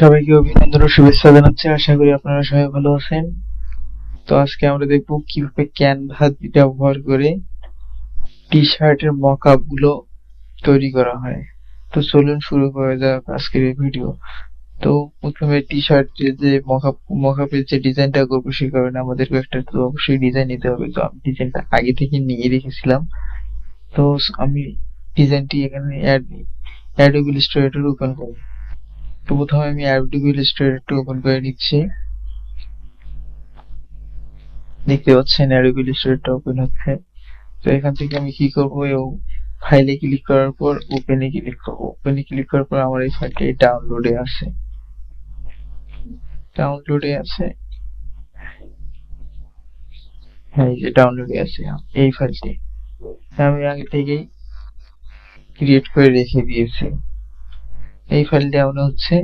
সবাইকে অভিনন্দন ও শুভেচ্ছা জানাচ্ছি। আশা করি আপনারা সবাই ভালো আছেন। তো আজকে আমরা দেখব কিভাবে ক্যানভা ব্যবহার করে টি-শার্টের মকআপ গুলো তৈরি করা হয়। তো চলুন শুরু করা যাক আজকের এই ভিডিও। তো প্রথমে টি-শার্টের যে মকআপের যে ডিজাইনটা করবো সে কারণে আমাদেরকে একটা তো অবশ্যই ডিজাইন নিতে হবে। তো আমি ডিজাইনটা আগে থেকে নিয়ে রেখেছিলাম। তো আমি ডিজাইনটি এখানে অ্যাডোবি ইলাস্ট্রেটর ওপেন করব। তো প্রথমে আমি অ্যাডোবি ইলাস্ট্রেটর ওপেন করে নিচ্ছি। দেখতে পাচ্ছেন অ্যাডোবি ইলাস্ট্রেটর ওপেন হচ্ছে। তো এখান থেকে আমি কি করব, ফাইলে ক্লিক করার পর ওপেনে ক্লিক করব। ওপেনে ক্লিক করার পর আমার এই ফাইলটি ডাউনলোডে আছে। হ্যাঁ, এই যে ডাউনলোডে আছে এই ফাইলটি। আমি আগে থেকেই ক্রিয়েট করে রেখে দিয়েছি। এই ফাইলটি আমরা হচ্ছে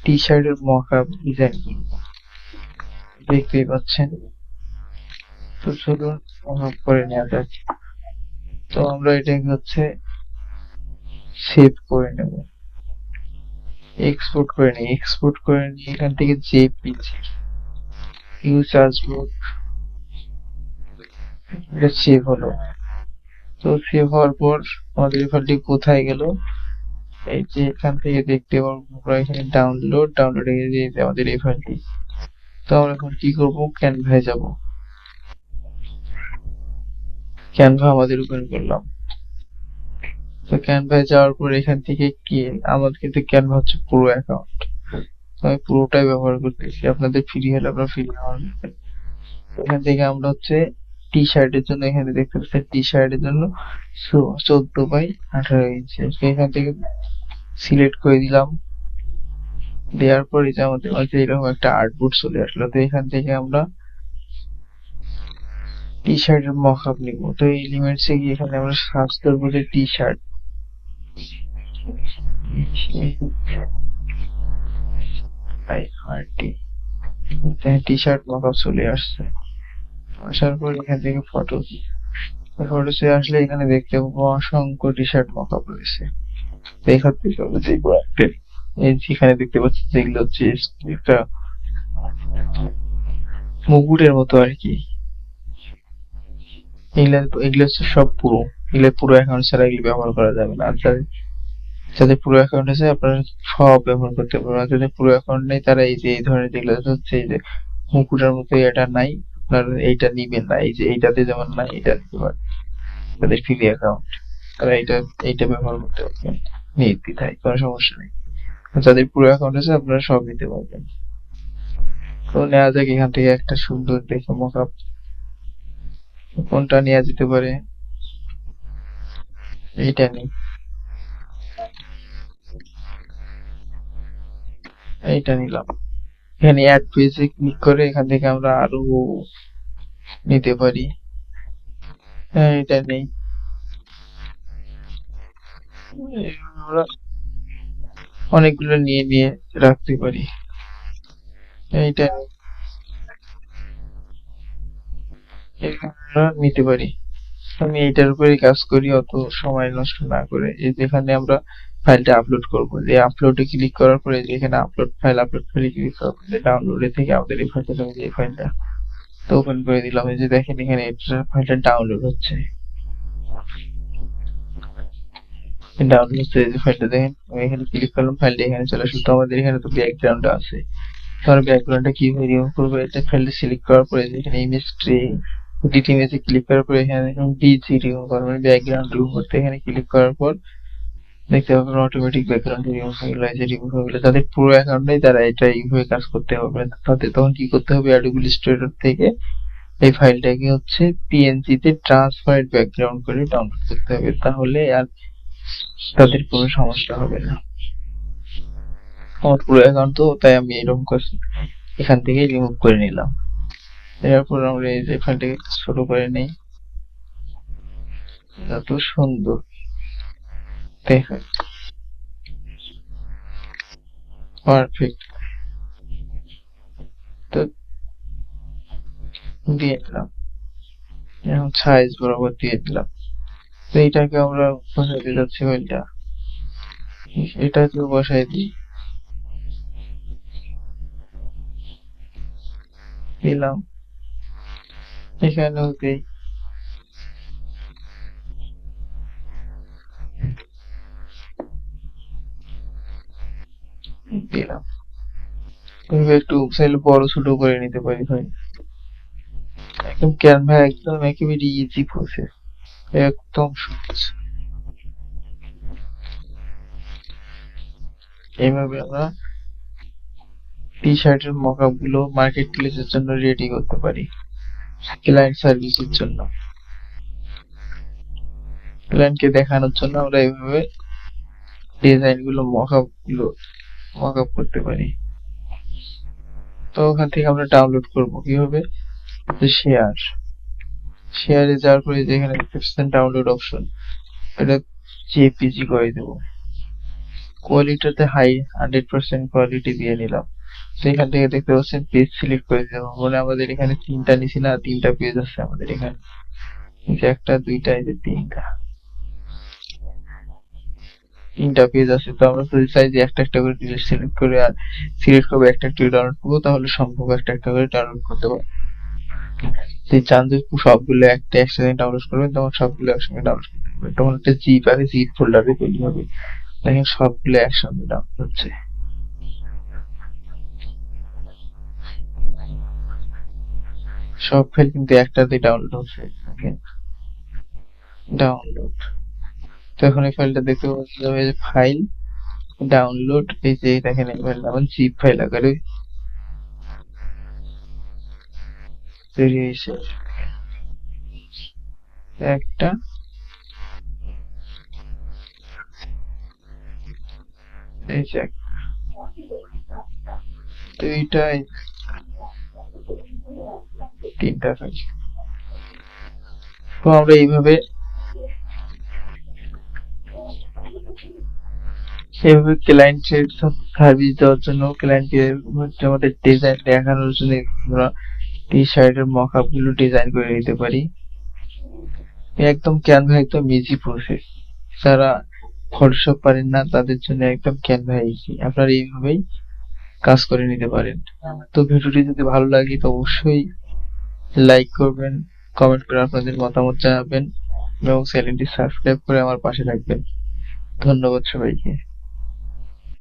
টি শার্টের মকআপ ডিজাইন করব, দেখতেই পাচ্ছেন। তো চলুন মকআপ করে নেওয়া যাক। তো আমরা এটাকে হচ্ছে সেভ করে নেব, এক্সপোর্ট করে নিয়ে এখান থেকে জেপিজি ইউজ আসবো। এটা সেভ হলো। তো সেভ হওয়ার পর আমাদের এই ফাইলটি কোথায় গেল, এই যে এখান থেকে দেখতে পারবো আমরা এখানে ডাউনলোডে গিয়ে আমাদের এই ফাইলটি। তো আমরা এখন কি করব, ক্যানভায় যাব। ক্যানভা আমাদের ওপেন করলাম। তো ক্যানভায় যাওয়ার পর এখান থেকে কি আমাদের কিন্তু ক্যানভা হচ্ছে পুরো অ্যাকাউন্ট, আমি পুরোটাই ব্যবহার করতেছি। আপনাদের ফ্রি হলে আপনারা ফ্রি ব্যবহার করবেন। এখান থেকে আমরা হচ্ছে টি শার্টের জন্য এখানে দেখতে পাচ্ছেন টি শার্টের জন্য 14 বাই 18 ইঞ্চি এখান থেকে সিলেক্ট করে দিলাম। দেওয়ার পর এই যে আমাদের মাঝে এরকম একটা আর্টবোর্ড চলে আসলো। তো এখান থেকে আমরা টি শার্টের মকআপ নিব। তো এই এলিমেন্টসে গিয়ে এখানে আমরা সার্চ করবো যে T shirt. T shirt mockup চলে আসছে। আসার পর এখান থেকে ফটোসে আসলে এখানে দেখতে পাবো অসংখ্য টি শার্ট মকআপ রয়েছে। এখান থেকে আমরা যে ব্র্যান্ডের এই যেখানে দেখতে পাচ্ছি যেগুলো হচ্ছে একটা মুকুটের মতো আর কি, এগুলো হচ্ছে সব পুরো, এগুলো পুরো অ্যাকাউন্ট ছাড়া এগুলো ব্যবহার করা যাবে না। আর যাদের পুরো অ্যাকাউন্ট আছে আপনারা সব ব্যবহার করতে পারবেন। আর যাদের পুরো অ্যাকাউন্ট নেই তারা এই যে এই ধরনের যেগুলো হচ্ছে এই যে মুকুটের মতো এটা নাই, আপনারা এইটা নিবেন না। এই যে এইটাতে যেমন নাই এটা নিতে পারেন। যাদের ফ্রি অ্যাকাউন্ট তারা এইটা ব্যবহার করতে পারবেন নির্দ্বিধায়, কোনো সমস্যা নেই। যাদের পুরো অ্যাকাউন্ট আছে আপনারা সব নিতে পারবেন। তো নেওয়া যাক এখান থেকে একটা সুন্দর দেখে মকআপ। কোনটা নেওয়া যেতে পারে, এইটা নেই, এইটা নিলাম। এখানে অ্যাড পেজে ক্লিক করে এখান থেকে আমরা আরো নিতে পারি। হ্যাঁ, এটা নেই, আমরা অনেকগুলো নিয়ে নিয়ে রাখতে পারি। এইটা আমরা নিতে পারি। আমি এইটার উপরেই কাজ করি অত সময় নষ্ট না করে। এই যেখানে আমরা ফাইলটা আপলোড করব, যে আপলোডে ক্লিক করার পরে যেখানে আপলোড ফাইলে ক্লিক করার পরে ডাউনলোডে থেকে আমাদের এই ফাইলটা, এই ফাইলটা তো ওপেন করে দিলাম। এই যে দেখেন এখানে ফাইলটা ডাউনলোড হচ্ছে। ডাউনলোড হচ্ছে, এই যে ফাইলটা দেখেন। আমি এখানে ক্লিক করলাম, ফাইলটা এখানে চলে আসলো। তো আমাদের এখানে তো ব্যাকগ্রাউন্ড আছে। তো আমরা ব্যাকগ্রাউন্ডটা কিভাবে রিমুভ করবো, এটা ফাইলটা সিলেক্ট করার পরে এখানে ইমেজ ট্রি এডিট ইমেজে ক্লিক করার পরে এখানে দেখুন ডিজি রিমুভ করা মানে ব্যাকগ্রাউন্ড রিমুভ করতে এখানে ক্লিক করার পর দেখতে পাবেন অটোমেটিক ব্যাকগ্রাউন্ড রিমুভ হয়ে গেলো। এই যে রিমুভ হয়ে গেলো। যাদের পুরো অ্যাকাউন্ট নেই তারা এটা এইভাবে কাজ করতে হবে। তাদের তখন কি করতে হবে, অ্যাডোবি ইলাস্ট্রেটর থেকে এই ফাইলটাকে হচ্ছে পিএনজি তে ট্রান্সফারেড ব্যাকগ্রাউন্ড করে ডাউনলোড করতে হবে, তাহলে আর তাদের কোনো সমস্যা হবে না। আমার পুরো অ্যাকাউন্ট তো, তাই আমি এরকম করছি, এখান থেকে রিমুভ করে নিলাম। এরপর আমরা এই যে ফাইলটাকে ছোট করে নেই। এত সুন্দর দেখেন, পারফেক্ট। তো দিয়ে দিলাম, এখন সাইজ বরাবর দিয়ে দিলাম। তো এইটাকে আমরা বসাইতে যাচ্ছি ফাইলটা, এটাকে বসাই দিই। দিলাম, এখানেও দেই, দিলাম। তুমি একটু চাইলে বড় ছোট করে নিতে পারি ভাই। একদম ক্যানভা একদম একেবারে ইজি প্রসেস, একদম সহজ। এইভাবে আমরা টি শার্টের মকআপ গুলো মার্কেট প্লেসের জন্য রেডি করতে পারি, ক্লায়েন্ট সার্ভিসের জন্য, ক্লায়েন্টকে দেখানোর জন্য আমরা এইভাবে ডিজাইন গুলো মকআপ করতে পারি। তো ওখান থেকে আমরা ডাউনলোড করবো কিভাবে, শেয়ার, শেয়ারে যাওয়ার পরে যেখানে দেখতেছেন ডাউনলোড অপশন, এটা জেপিজি করে দেবো। কোয়ালিটিতে হাই 100% কোয়ালিটি দিয়ে নিলাম। তো এখান থেকে দেখতে পাচ্ছেন পেজ সিলেক্ট করে দেবো, মানে আমাদের এখানে তিনটা নিছি না, তিনটা পেজ আছে আমাদের এখানে, এই যে একটা দুইটা এই যে তিনটা পেজ আছে। তো আমরা যদি চাই যে একটা একটা করে ডিলিট সিলেক্ট করে আর সিলেক্ট করবো একটা একটা করে ডাউনলোড করবো, তাহলে সম্ভব একটা একটা করে ডাউনলোড করতে পারবো। যদি চান যে সবগুলো একটা একসাথে ডাউনলোড করবেন, তখন সবগুলো একসঙ্গে ডাউনলোড করতে পারবেন, তখন একটা জিপ আছে, জিপ ফোল্ডারে তৈরি হবে, দেখেন সবগুলো একসঙ্গে ডাউনলোড হচ্ছে। সব ফাইল কিন্তু একটাতেই ডাউনলোড হচ্ছে, ডাউনলোড। তো এখন এই ফাইলটা দেখতে পাচ্ছি যে ফাইল ডাউনলোড, এই যে দেখেন এই ফাইলটা আমার জিপ ফাইল আকারে তৈরি হয়েছে, একটা এই যে দুইটা তিনটা ফাইল। তো আমরা এইভাবে ক্লায়েন্টের সার্ভিস দেওয়ার জন্য, ক্লায়েন্টের হচ্ছে আমাদের ডিজাইন দেখানোর জন্য আমরা টি শার্টের মকআপ গুলো ডিজাইন করে নিতে পারি। একদম ক্যানভা একদম ইজি প্রসেস, যারা ফটোশপ পারেন না তাদের জন্য একদম ক্যানভা ইজি, আপনারা এইভাবেই কাজ করে নিতে পারেন। তো ভিডিওটি যদি ভালো লাগে তো অবশ্যই লাইক করবেন, কমেন্ট করে আপনাদের মতামত জানাবেন এবং চ্যানেলটি সাবস্ক্রাইব করে আমার পাশে থাকবেন। ধন্যবাদ সবাইকে।